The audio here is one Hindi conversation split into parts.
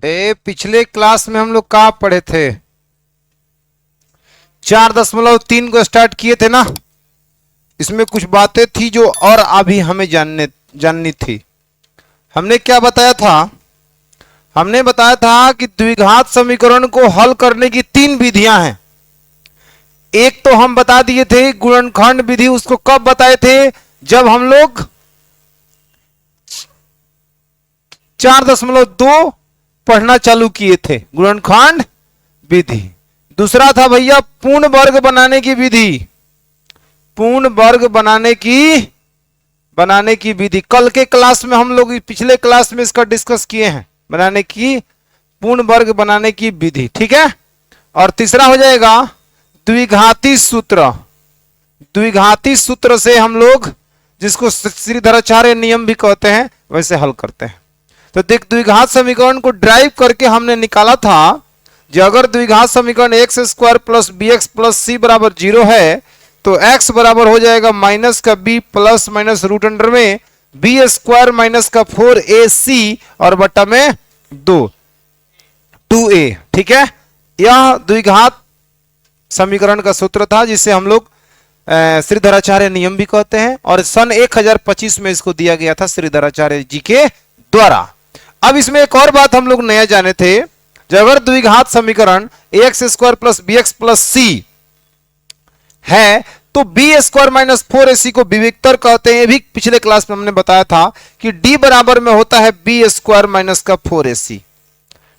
पिछले क्लास में हम लोग कहाँ पढ़े थे? 4.3 को स्टार्ट किए थे ना। इसमें कुछ बातें थी जो और अभी हमें जाननी थी। हमने क्या बताया था? हमने बताया था कि द्विघात समीकरण को हल करने की 3 विधियां हैं। एक तो हम बता दिए थे गुणनखंड विधि। उसको कब बताए थे? जब हम लोग 4.2 पढ़ना चालू किए थे, गुणनखंड विधि। दूसरा था भैया पूर्ण वर्ग बनाने की विधि। पूर्ण वर्ग बनाने की विधि कल के क्लास में हम लोग पिछले क्लास में इसका डिस्कस किए हैं, बनाने की पूर्ण वर्ग बनाने की विधि। ठीक है। और तीसरा हो जाएगा द्विघाती सूत्र। द्विघाती सूत्र से हम लोग, जिसको श्रीधराचार्य नियम भी कहते हैं, वैसे हल करते हैं। तो देख, द्विघात समीकरण को ड्राइव करके हमने निकाला था जो अगर द्विघात समीकरण x square plus B x plus C बराबर 0 है तो x बराबर हो जाएगा माइनस का b plus minus root under में बी स्क्वायर माइनस का 4ac और बटा में 2a। ठीक है। यह द्विघात समीकरण का सूत्र था जिसे हम लोग श्रीधराचार्य नियम भी कहते हैं, और सन 1025 में इसको दिया गया था श्रीधराचार्य जी के द्वारा। अब इसमें एक और बात हम लोग नया जाने थे, जब अगर द्विघात समीकरण x square plus B x plus C है तो बी स्क्वायर माइनस 4ac को विविक्तर कहते हैं। ये भी पिछले क्लास में हमने बताया था कि d बराबर में होता है बी स्क्वायर माइनस का 4ac।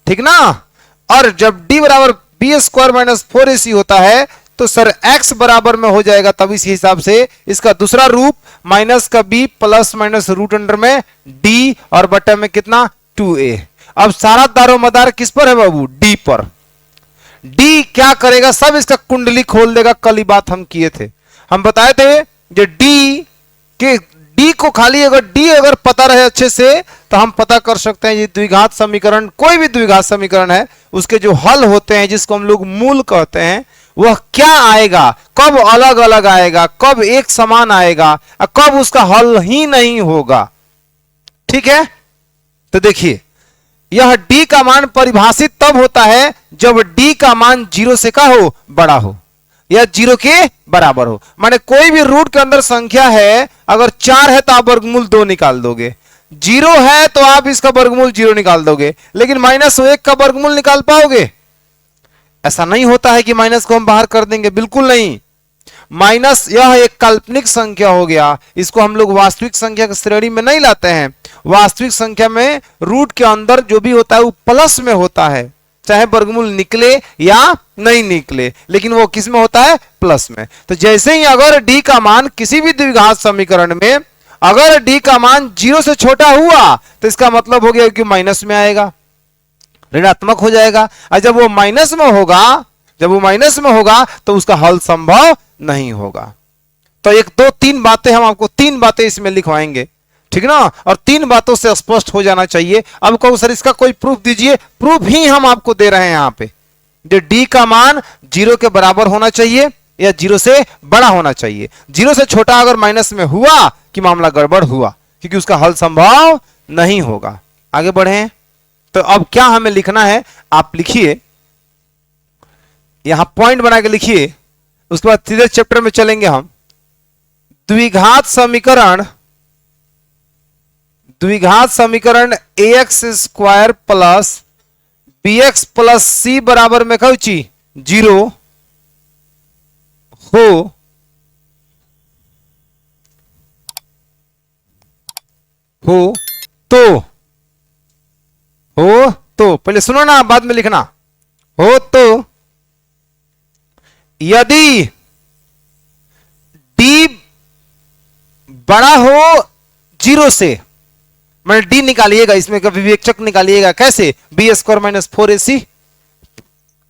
ठीक ना। और जब d बराबर बी स्क्वायर माइनस 4ac होता है तो सर x बराबर में हो जाएगा, तब इस हिसाब से इसका दूसरा रूप माइनस का b plus minus root under में d और बटा में कितना 2a। अब सारा दारोमदार किस पर है बाबू? d पर। d क्या करेगा? सब इसका कुंडली खोल देगा। कल ही बात हम किए थे, हम बताए थे जो d को खाली अगर d अगर पता रहे अच्छे से तो हम पता कर सकते हैं ये द्विघात समीकरण, कोई भी द्विघात समीकरण है उसके जो हल होते हैं जिसको हम लोग मूल कहते हैं, वह क्या आएगा, कब अलग अलग आएगा, कब एक समान आएगा और कब उसका हल ही नहीं होगा। ठीक है। तो देखिए, यह d का मान परिभाषित तब होता है जब d का मान 0 से का हो, बड़ा हो या 0 के बराबर हो। माने कोई भी रूट के अंदर संख्या है, अगर 4 है तो आप वर्गमूल 2 निकाल दोगे, 0 है तो आप इसका वर्गमूल 0 निकाल दोगे, लेकिन -1 का वर्गमूल निकाल पाओगे? ऐसा नहीं होता है कि माइनस को हम बाहर कर देंगे, बिल्कुल नहीं। माइनस यह एक काल्पनिक संख्या हो गया, इसको हम लोग वास्तविक संख्या की श्रेणी में नहीं लाते हैं। वास्तविक संख्या में रूट के अंदर जो भी होता है वो प्लस में होता है, चाहे वर्गमूल निकले या नहीं निकले, लेकिन वो किस में होता है? प्लस में। तो जैसे ही अगर d का मान किसी भी द्विघात समीकरण में अगर d का मान 0 से छोटा हुआ तो इसका मतलब हो गया कि माइनस में आएगा, ऋणात्मक हो जाएगा। और जब वो माइनस में होगा तो उसका हल संभव नहीं होगा। तो 1 2 3 बातें हम आपको 3 बातें इसमें लिखवाएंगे, ठीक ना। और 3 बातों से स्पष्ट हो जाना चाहिए। अब कहो सर इसका कोई प्रूफ दीजिए, प्रूफ ही हम आपको दे रहे हैं यहां पे। जो d का मान 0 के बराबर होना चाहिए या 0 से बड़ा होना चाहिए। 0 से छोटा अगर माइनस में हुआ कि मामला गड़बड़ हुआ, क्योंकि उसका हल संभव नहीं होगा। आगे बढ़े। तो अब क्या हमें लिखना है, आप लिखिए, यहां पॉइंट बना के लिखिए, उसके बाद सीधे चैप्टर में चलेंगे हम। द्विघात समीकरण ax square plus bx plus c बराबर में कौची 0 हो तो पहले सुनो ना, बाद में लिखना। हो तो यदि d बड़ा हो 0 से, मैंने d निकालिएगा, इसमें का विवेचक निकालिएगा। कैसे? B square minus 4ac।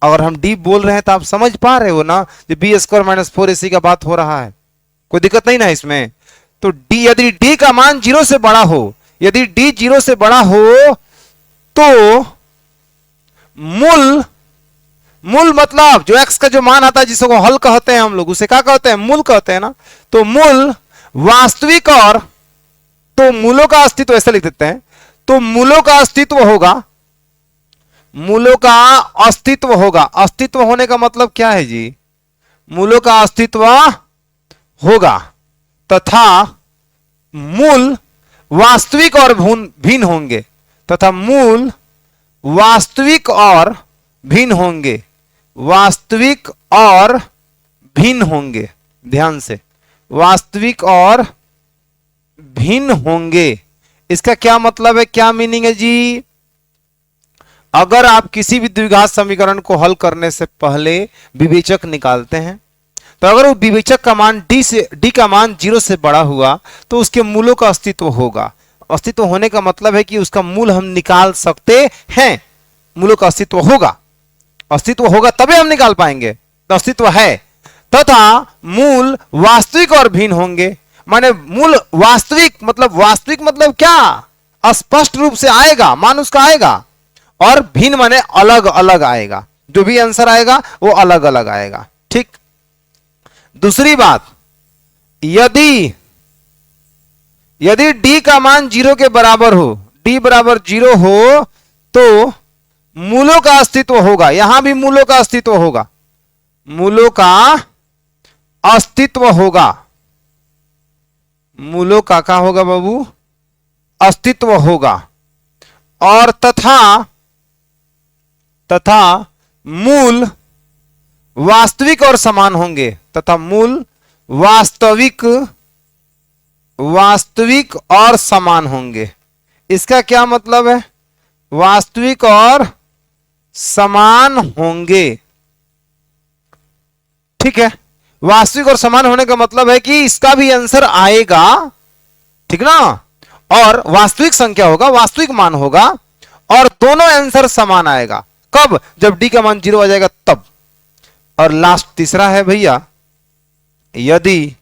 अगर हम d बोल रहे हैं तो आप समझ पा रहे हो ना, जो बी स्क्वायर माइनस 4ac का बात हो रहा है, कोई दिक्कत नहीं ना इसमें। तो d यदि d का मान 0 से बड़ा हो, यदि d 0 से बड़ा हो तो मूल मतलब जो x का जो मान आता है जिसको हल कहते हैं हम लोग, उसे क्या कहते हैं? मूल कहते हैं ना। तो मूल वास्तविक और तो मूलों का अस्तित्व, ऐसा लिख देते हैं, तो मूलों का अस्तित्व होगा मूलों का अस्तित्व होगा। अस्तित्व होने का मतलब क्या है जी? मूलों का अस्तित्व होगा तथा मूल वास्तविक और भिन्न होंगे, तथा मूल वास्तविक और भिन्न होंगे, वास्तविक और भिन्न होंगे। ध्यान से, वास्तविक और भिन्न होंगे। इसका क्या मतलब है, क्या मीनिंग है जी? अगर आप किसी भी द्विघात समीकरण को हल करने से पहले विवेचक निकालते हैं, तो अगर वो विवेचक का मान डी का मान 0 से बड़ा हुआ तो उसके मूलों का अस्तित्व होगा। अस्तित्व होने का मतलब है कि उसका मूल हम निकाल सकते हैं। मूलों का अस्तित्व होगा, अस्तित्व होगा तभी हम निकाल पाएंगे, तो अस्तित्व है। तथा मूल वास्तविक और भिन्न होंगे, माने मूल वास्तविक मतलब क्या? स्पष्ट रूप से आएगा, मान उसका आएगा, और भिन्न माने अलग अलग आएगा। जो भी आंसर आएगा वो अलग अलग आएगा। ठीक। दूसरी बात, यदि d का मान 0 के बराबर हो, d बराबर 0 हो, तो मूलों का अस्तित्व होगा। यहां भी मूलों का अस्तित्व होगा, मूलों का अस्तित्व होगा। मूलों का क्या होगा बाबू? अस्तित्व होगा। और तथा मूल वास्तविक और समान होंगे, तथा मूल वास्तविक और समान होंगे। इसका क्या मतलब है? वास्तविक और समान होंगे। ठीक है, वास्तविक और समान होने का मतलब है कि इसका भी आंसर आएगा, ठीक ना? और वास्तविक संख्या होगा, वास्तविक मान होगा, और दोनों आंसर समान आएगा। कब? जब d का मान 0 आ जाएगा तब। और लास्ट तीसरा है भैया, यदि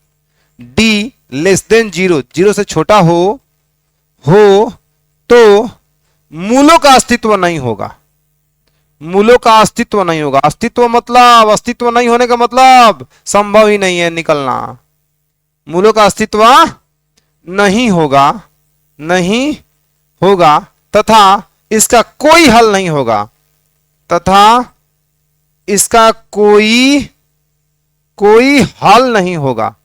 d लेस देन 0, 0 से छोटा हो तो मूलों का अस्तित्व नहीं होगा। मूलों का अस्तित्व नहीं होगा। अस्तित्व नहीं होने का मतलब संभव ही नहीं है निकलना। मूलों का अस्तित्व नहीं होगा तथा इसका कोई हल नहीं होगा, तथा इसका कोई हल नहीं होगा,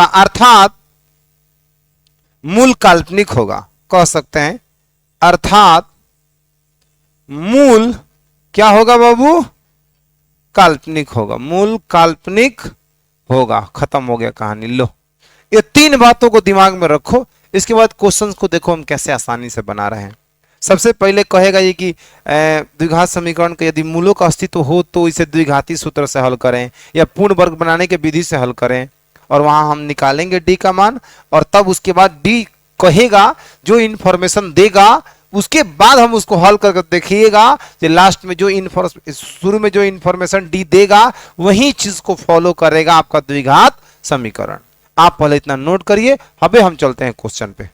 अर्थात मूल काल्पनिक होगा, कह सकते हैं। अर्थात मूल क्या होगा बाबू? काल्पनिक होगा। मूल काल्पनिक होगा। खत्म हो गया कहानी। लो, ये 3 बातों को दिमाग में रखो। इसके बाद क्वेश्चंस को देखो हम कैसे आसानी से बना रहे हैं। सबसे पहले कहेगा ये कि द्विघात समीकरण का यदि मूलों का अस्तित्व हो तो इसे द्विघाती सूत्र से हल करें या पूर्ण वर्ग बनाने के विधि से हल करें, और वहां हम निकालेंगे डी का मान, और तब उसके बाद डी कहेगा, जो इंफॉर्मेशन देगा उसके बाद हम उसको हल करके देखिएगा कि लास्ट में शुरू में जो इंफॉर्मेशन डी देगा वही चीज को फॉलो करेगा आपका द्विघात समीकरण। आप पहले इतना नोट करिए। अबे हम चलते हैं क्वेश्चन पे।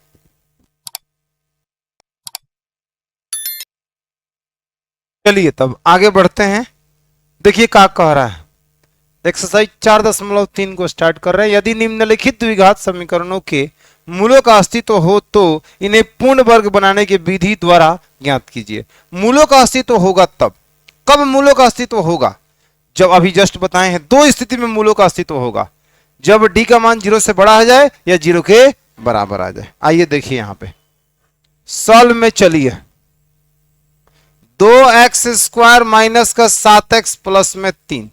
चलिए तब आगे बढ़ते हैं। देखिए क्या कह रहा है। एक्सरसाइज 4.3 को स्टार्ट कर रहे हैं। यदि निम्नलिखित द्विघात समीकरणों के मूलों का अस्तित्व हो तो इन्हें पूर्ण वर्ग बनाने की विधि द्वारा ज्ञात कीजिए। मूलों का अस्तित्व होगा तब। कब मूलों का अस्तित्व होगा? जब अभी जस्ट बताए हैं 2 स्थिति में मूलों का अस्तित्व होगा, जब डी का मान 0 से बड़ा आ जाए या 0 के बराबर आ जाए। आइए देखिए यहां पे सॉल्व में चलिए। 2x² माइनस का 7x प्लस में 3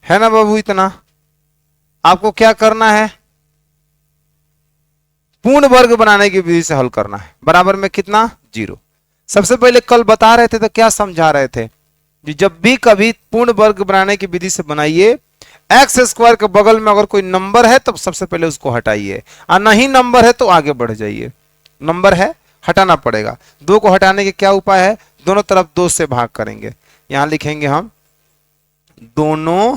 है ना बाबू। इतना आपको क्या करना है? पूर्ण वर्ग बनाने की विधि से हल करना है। बराबर में कितना? 0। सबसे पहले कल बता रहे थे तो क्या समझा रहे थे कि जब भी कभी पूर्ण वर्ग बनाने की विधि से बनाइए, x² के बगल में अगर कोई नंबर है तो सबसे पहले उसको हटाइए, और नहीं नंबर है तो आगे बढ़ जाइए। नंबर है हटाना पड़ेगा। 2 को हटाने के क्या उपाय है? दोनों तरफ 2 से भाग करेंगे। यहां लिखेंगे हम दोनों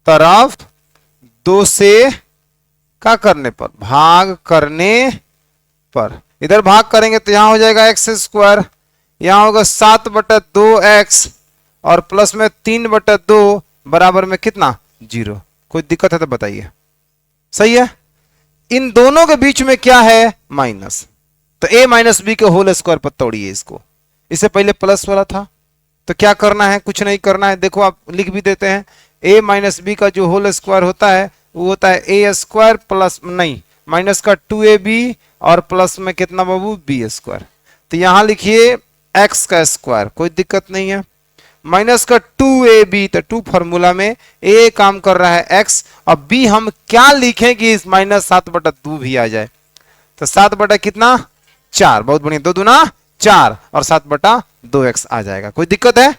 तरफ 2 से क्या करने पर? भाग करने पर। इधर भाग करेंगे तो यहां हो जाएगा x², यहां होगा 7/2x और प्लस में 3/2 बराबर में कितना? 0। कोई दिक्कत है तो बताइए। सही है। इन दोनों के बीच में क्या है? माइनस। तो a - b के होल स्क्वायर पर तोड़िए इसको। इससे पहले प्लस वाला था। तो क्या करना है, कुछ नहीं करना है, देखो आप लिख भी देते हैं, a माइनस बी का जो होल स्क्वायर होता है वो होता है ए स्क्वायर प्लस नहीं माइनस का 2ab और प्लस में कितना बाबू बी स्क्वायर। तो यहां लिखिए x का स्क्वायर, कोई दिक्कत नहीं है, माइनस का 2ab, तो 2 फॉर्मूला में a काम कर रहा है x और b हम क्या लिखें कि इस माइनस 7/2 भी आ जाए। तो 7 बटा कितना 4, बहुत बढ़िया, 2 दूना 4 और 7/2x आ जाएगा, कोई दिक्कत है।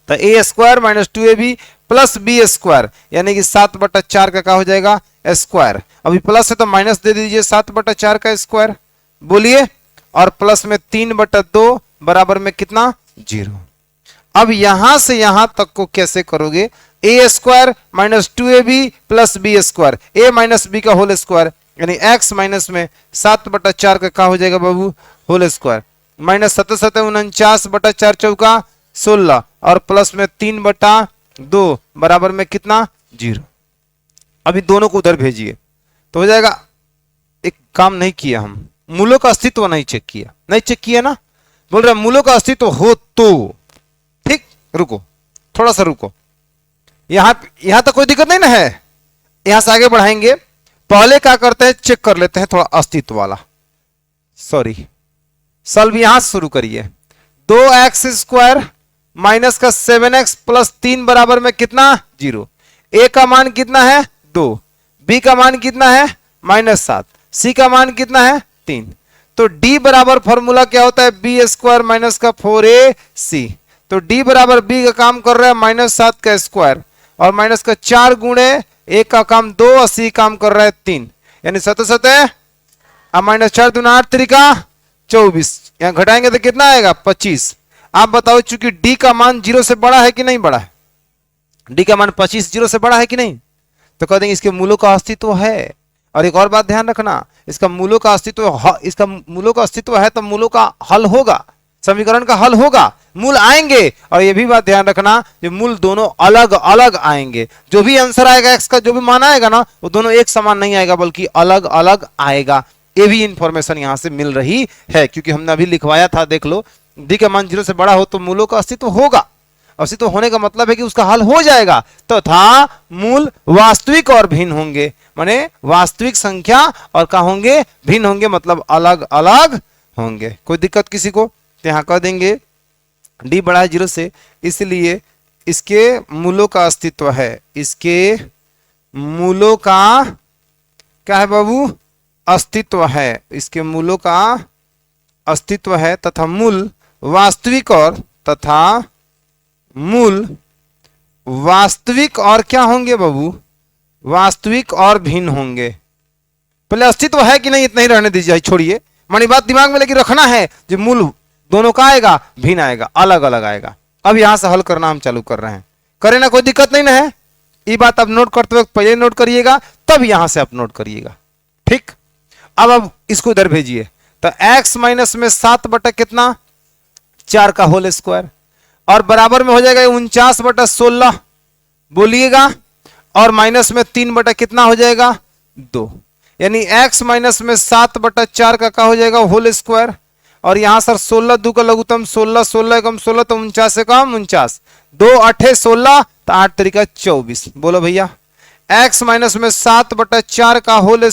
तो A square minus 2ab plus B square यानी कि 7/4 का क्या हो जाएगा स्क्वायर। अभी प्लस है तो माइनस दे दीजिए 7/4 का स्क्वायर, बोलिए, और प्लस में 3/2 बराबर में कितना 0। अब यहां से यहां तक को कैसे करोगे, A square minus 2ab plus B square, A minus B का होल स्क्वायर यानी x माइनस में 7/4 का क्या हो जाएगा बाबू होल स्क्वायर, माइनस 7/4 चौका 16 और प्लस में 3/2 बराबर में कितना 0। अभी दोनों को उधर भेजिए तो हो जाएगा। एक काम नहीं किया, हम मूलों का अस्तित्व नहीं चेक किया, नहीं चेक किया ना, बोल रहे मूलों का अस्तित्व हो तो ठीक, रुको थोड़ा सा रुको, यहां तक कोई दिक्कत नहीं ना है, यहां से आगे बढ़ाएंगे। पहले क्या करते हैं, चेक कर लेते हैं थोड़ा अस्तित्व वाला, सॉरी सॉल्व यहां से शुरू करिए। 2x स्क्वायर माइनस का 7x प्लस 3 बराबर में कितना 0। a का मान कितना है 2, b का मान कितना है -7, c का मान कितना है 3। तो d बराबर फॉर्मूला क्या होता है b स्क्वायर माइनस का 4ac। तो d बराबर b का काम कर रहा है -7 का स्क्वायर और माइनस का 4 गुणे a का काम 2 और c काम कर रहा है 3, यानी 7 है अब -4 दूना 8 तरीका 24, यहां घटाएंगे तो कितना आएगा 25। आप बताओ, चूंकि d का मान 0 से बड़ा है कि नहीं बड़ा है, d का मान 25 0 से बड़ा है कि नहीं, तो कह देंगे इसके मूलों का अस्तित्व है। और एक और बात ध्यान रखना, इसका मूलों का अस्तित्व है तो मूलों का हल होगा, समीकरण का हल होगा, मूल आएंगे। और ये भी बात ध्यान रखना, जो मूल दोनों अलग अलग आएंगे, जो भी आंसर आएगा x का जो भी मान आएगा ना, वो दोनों एक समान नहीं आएगा बल्कि अलग अलग आएगा। ये भी इंफॉर्मेशन यहां से मिल रही है, क्योंकि हमने अभी लिखवाया था, देख लो, d का मान 0 से बड़ा हो तो मूलों का अस्तित्व होगा, अस्तित्व होने का मतलब है कि उसका हल हो जाएगा, तथा मूल वास्तविक और भिन्न होंगे, माने वास्तविक संख्या और क्या होंगे भिन्न होंगे, मतलब अलग अलग होंगे। कोई दिक्कत किसी को, तो यहां कह देंगे d बड़ा है 0 से, इसलिए इसके मूलों का अस्तित्व है, इसके मूलों का क्या है बाबू अस्तित्व है, इसके मूलों का अस्तित्व है तथा मूल वास्तविक और तथा मूल वास्तविक और क्या होंगे बाबू वास्तविक और भिन्न होंगे। पहले अस्तित्व है कि नहीं इतना ही रहने दीजिए, छोड़िए, मानी बात दिमाग में लेकिन रखना है, जो मूल दोनों का आएगा भिन्न आएगा, अलग अलग आएगा। अब यहां से हल करना हम चालू कर रहे हैं, करें ना, कोई दिक्कत नहीं ना है। ये बात अब नोट करते वक्त पहले नोट करिएगा, तब यहां से आप नोट करिएगा, ठीक। अब इसको इधर भेजिए, तो x माइनस में 7 बटा कितना 4 का होल स्क्वायर और बराबर में हो जाएगा 49/16, बोलिएगा, और माइनस में 3 बटा कितना हो जाएगा 2, यानी x माइनस में 7/4 का क्या हो जाएगा होल स्क्वायर। और यहां सर 16 2 का लघुत्तम 16, 16 एकम 16 तो 49 से कम 49, 2 8 16 तो 8 तरीका 24। बोलो भैया, x माइनस में 7/4 का होल,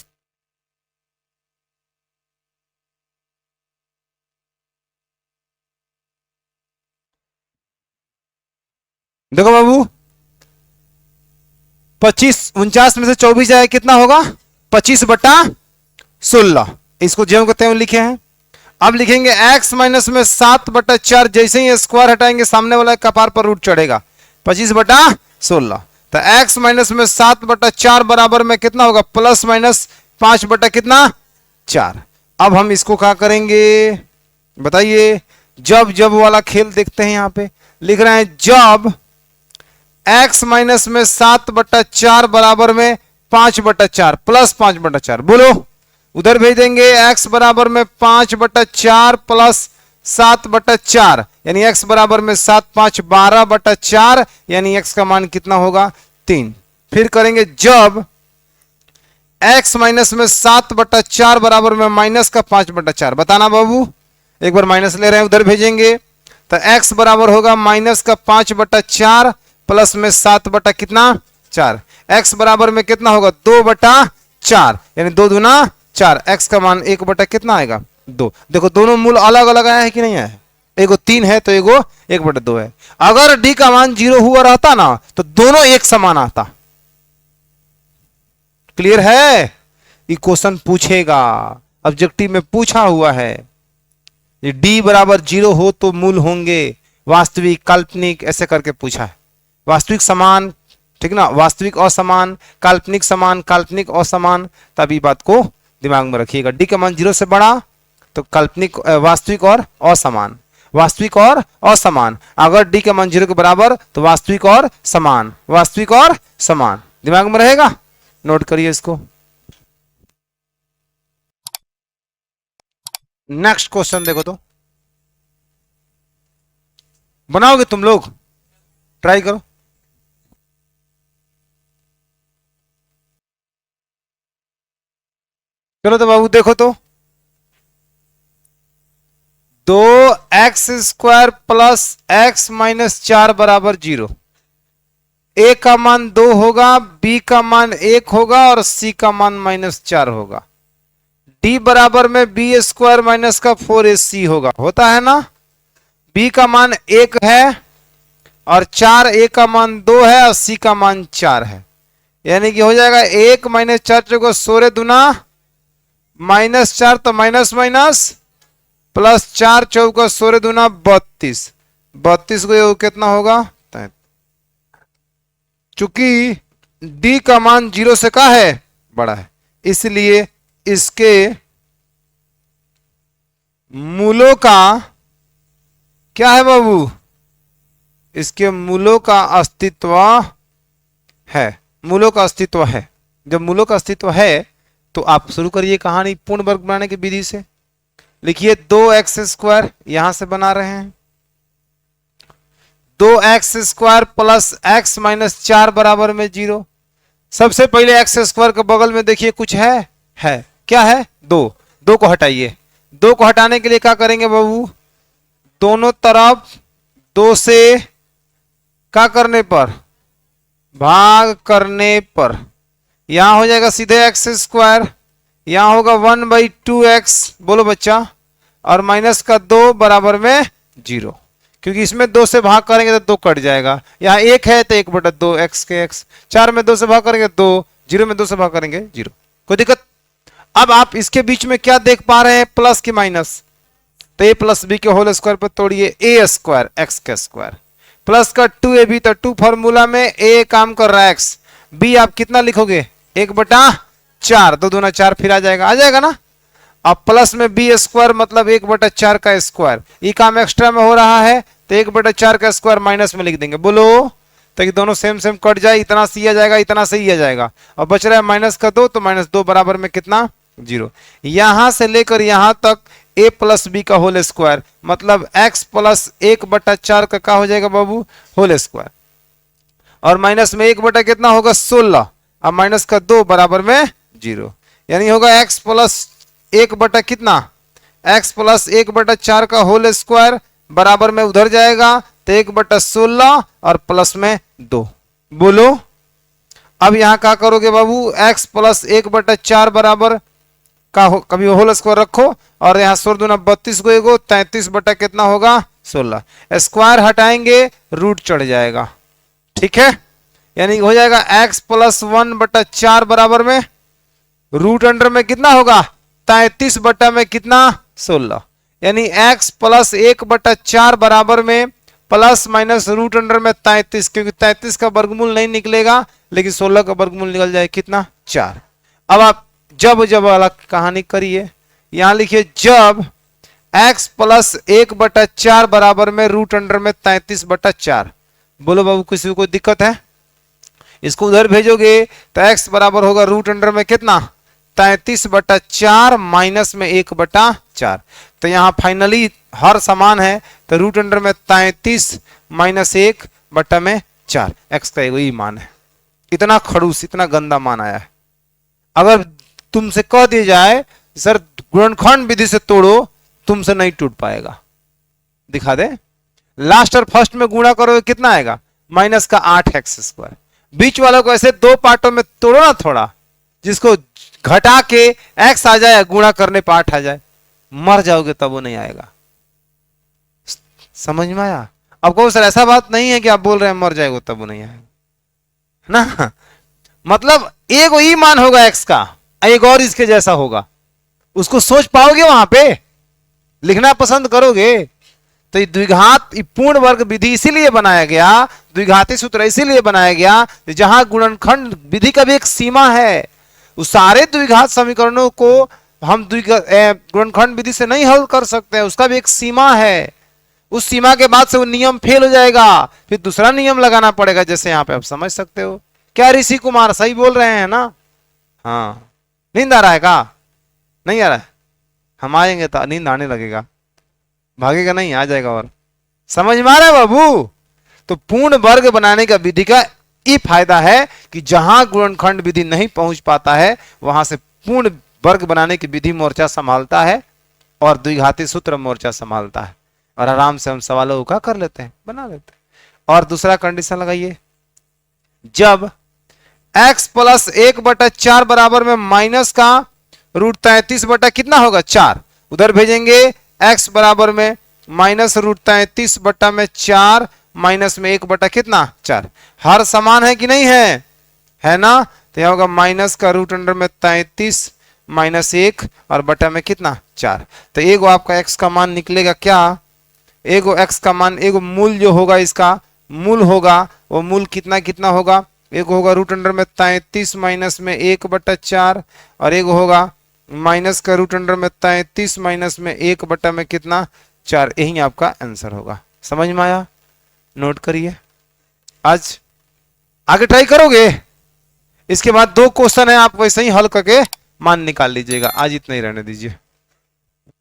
देखो बाबू 49 में से 24 जाए कितना होगा 25/16, इसको ज्यों को त्यों लिखे हैं। अब लिखेंगे x माइनस में 7/4, जैसे ही स्क्वायर हटाएंगे सामने वाला कपार पर रूट चढ़ेगा 25/16, तो x माइनस में 7/4 बराबर में कितना होगा प्लस माइनस 5 बटा कितना 4। अब हम इसको क्या करेंगे बताइए, जब जब वाला खेल देखते हैं, यहां पे लिख रहे हैं जब x माइनस में 7/4 बराबर में 5/4 प्लस 5/4, बोलो उधर भेज देंगे। x बराबर में 5/4 प्लस 7/4, यानी x बराबर में 7 5 12/4, यानी x का मान कितना होगा 3। फिर करेंगे जब x माइनस में 7/4 बराबर में माइनस का 5/4, बताना बाबू, एक बार माइनस ले रहे हैं उधर भेजेंगे। तो x बराबर होगा माइनस का 5/4 प्लस में 7 कितना 4। x बराबर में कितना होगा 2/4 यानी 2 दूना 4। x का मान 1 कितना आएगा 2। देखो दोनों मूल अलग अलग आया है कि नहीं आया है, एगो 3 है तो एगो 1/2 है। अगर d का मान 0 हुआ रहता ना तो दोनों एक समान आता। क्लियर है, ये क्वेश्चन पूछेगा, ऑब्जेक्टिव में पूछा हुआ है। d बराबर 0 हो तो मूल होंगे वास्तविक काल्पनिक ऐसे करके पूछा है। वास्तविक समान, ठीक ना, वास्तविक असमान, काल्पनिक समान, काल्पनिक असमान। तभी बात को दिमाग में रखिएगा। d का मान 0 से बड़ा तो काल्पनिक वास्तविक और असमान, वास्तविक और असमान। अगर d का मान 0 के बराबर तो वास्तविक और समान, वास्तविक और समान। दिमाग में रहेगा, नोट करिए इसको। नेक्स्ट क्वेश्चन देखो तो, बनाओगे तुम लोग, ट्राई करो। चलो तो बाबू देखो तो, 2x² प्लस x माइनस 4 बराबर 0। a का मान 2 होगा, b का मान 1 होगा और c का मान -4 होगा। d बराबर में b² माइनस का 4ac होगा, होता है ना। b का मान 1 है और 4, a का मान 2 है और c का मान 4 है। यानी कि हो जाएगा 1 माइनस 4 चौको 16 दूना -4 तो माइनस माइनस प्लस 4 चौका 16 दूना 32। 32 को ये कितना होगा, चूंकि d का मान 0 से का है बड़ा है, इसलिए इसके मूलों का क्या है बाबू, इसके मूलों का अस्तित्व है, मूलों का अस्तित्व है। जब मूलों का अस्तित्व है तो आप शुरू करिए कहानी पूर्ण वर्ग बनाने की विधि से। लिखिए 2x² यहां से बना रहे हैं, 2x² प्लस x माइनस 4 बराबर में 0। सबसे पहले x² के बगल में देखिए कुछ है क्या है 2। 2 को हटाइए। 2 को हटाने के लिए क्या करेंगे बाबू, दोनों तरफ 2 से क्या करने पर, भाग करने पर, यहां हो जाएगा सीधे x², यहां होगा 1/2x, बोलो बच्चा, और माइनस का 2 बराबर में 0। क्योंकि इसमें 2 से भाग करेंगे तो 2 कट जाएगा, यहाँ 1 है तो 1/2 x के x। 4 में 2 से भाग करेंगे 2, 0 में 2 से भाग करेंगे 0, कोई दिक्कत। अब आप इसके बीच में क्या देख पा रहे हैं, प्लस की माइनस, तो a प्लस बी के होल स्क्वायर पर तोड़िए, a² x के स्क्वायर प्लस का 2ab, तो 2 फॉर्मूला में a काम कर रहा है x, b आप कितना लिखोगे 1/4, 2 दूना 4 फिर आ जाएगा ना। अब प्लस में b² मतलब 1/4 का स्क्वायर, ये काम एक्स्ट्रा में हो रहा है तो 1/4 का स्क्वायर माइनस में लिख देंगे, बोलो, ताकि दोनों सेम सेम कट जाए, इतना से आ जाएगा, इतना से ही आ जाएगा। और बच रहा है -2, तो -2 बराबर में कितना 0। यहां से लेकर यहां तक a प्लस बी का होल स्क्वायर मतलब x प्लस 1/4 का हो जाएगा बाबू होल स्क्वायर, और माइनस में 1 कितना होगा 16, अब माइनस का 2 बराबर में 0। यानी होगा x प्लस 1 कितना, x प्लस 1/4 का होल स्क्वायर बराबर में उधर जाएगा तो 1/16 और प्लस में 2, बोलो। अब यहां क्या करोगे बाबू, x प्लस 1/4 बराबर का कभी होल स्क्वायर रखो, और यहाँ 16 दूना 32 को एगो 33 बटा कितना होगा 16, स्क्वायर हटाएंगे रूट चढ़ जाएगा, ठीक है। यानी हो जाएगा x प्लस 1/4 बराबर में रूट अंडर में कितना होगा 33 बटा में कितना 16, यानी x प्लस 1/4 बराबर में प्लस माइनस रूट अंडर में 33, क्योंकि 33 का वर्गमूल नहीं निकलेगा लेकिन 16 का वर्गमूल निकल जाए कितना 4। अब आप जब वाला कहानी करिए, यहां लिखिए जब x प्लस 1/4 बराबर में रूट अंडर में 33/4, बोलो बाबू किसी को कोई दिक्कत है, इसको उधर भेजोगे तो x बराबर होगा रूट अंडर में कितना 33/4 माइनस में 1/4, तो यहां फाइनली हर समान है तो रूट अंडर में 33 माइनस 1/4 x का यही मान है। इतना खड़ूस इतना गंदा मान आया है। अगर तुमसे कह दिया जाए सर गुणनखंड विधि से तोड़ो, तुमसे नहीं टूट पाएगा, दिखा दे। लास्ट और फर्स्ट में गुणा करोगे कितना आएगा, माइनस का 8x²। बीच वालों को ऐसे दो पार्टों में तोड़ो ना थोड़ा, जिसको घटा के x आ जाए, गुणा करने पे 8 आ जाए, मर जाओगे तब वो नहीं आएगा। समझ में आया? अब कहो सर ऐसा बात नहीं है कि आप बोल रहे हैं मर जाएगा तब वो नहीं आएगा ना, मतलब एक ही मान होगा x का, एक और इसके जैसा होगा, उसको सोच पाओगे, वहां पे लिखना पसंद करोगे? तो ये द्विघात पूर्ण वर्ग विधि इसीलिए बनाया गया, द्विघाती सूत्र इसीलिए बनाया गया जहां गुणनखंड विधि का भी एक सीमा है। उस सारे द्विघात समीकरणों को हम गुणनखंड विधि से नहीं हल कर सकते हैं, उसका भी एक सीमा है। उस सीमा के बाद से वो नियम फेल हो जाएगा, फिर दूसरा नियम लगाना पड़ेगा, जैसे यहां पे आप समझ सकते हो। क्या ऋषि कुमार सही बोल रहे हैं ना? हाँ, नींद आ रहा है का? नहीं आ रहा है? हम आएंगे तो नींद आने लगेगा, भागेगा नहीं, आ जाएगा। और समझ में आ रहा है बाबू? तो पूर्ण वर्ग बनाने का विधि का ये फायदा है कि जहां गुणनखंड विधि नहीं पहुंच पाता है, वहां से पूर्ण वर्ग बनाने की विधि मोर्चा संभालता है और द्विघाती सूत्र मोर्चा संभालता है, और आराम से हम सवालों का कर लेते हैं, बना लेते हैं। और दूसरा कंडीशन लगाइए, जब x + 1/4 बराबर में माइनस का √33 बटा कितना होगा 4, उधर भेजेंगे x बराबर में -√33 बटा में 4 माइनस में 1 बटा कितना 4, हर समान है कि नहीं है? है ना? तो यह होगा माइनस का √33 माइनस 1 और बटा में कितना 4। तो एगो आपका x का मान निकलेगा क्या, एगो x का मान, एगो मूल जो होगा इसका मूल होगा, वो मूल कितना कितना होगा, एक होगा √33 माइनस में 1 बटा 4 और एक होगा माइनस का √33 माइनस में 1 बटा में कितना 4। यही आपका आंसर होगा। समझ में आया? नोट करिए, आज आगे ट्राई करोगे, इसके बाद 2 क्वेश्चन है, आप वैसे ही हल करके मान निकाल लीजिएगा। आज इतना ही रहने दीजिए।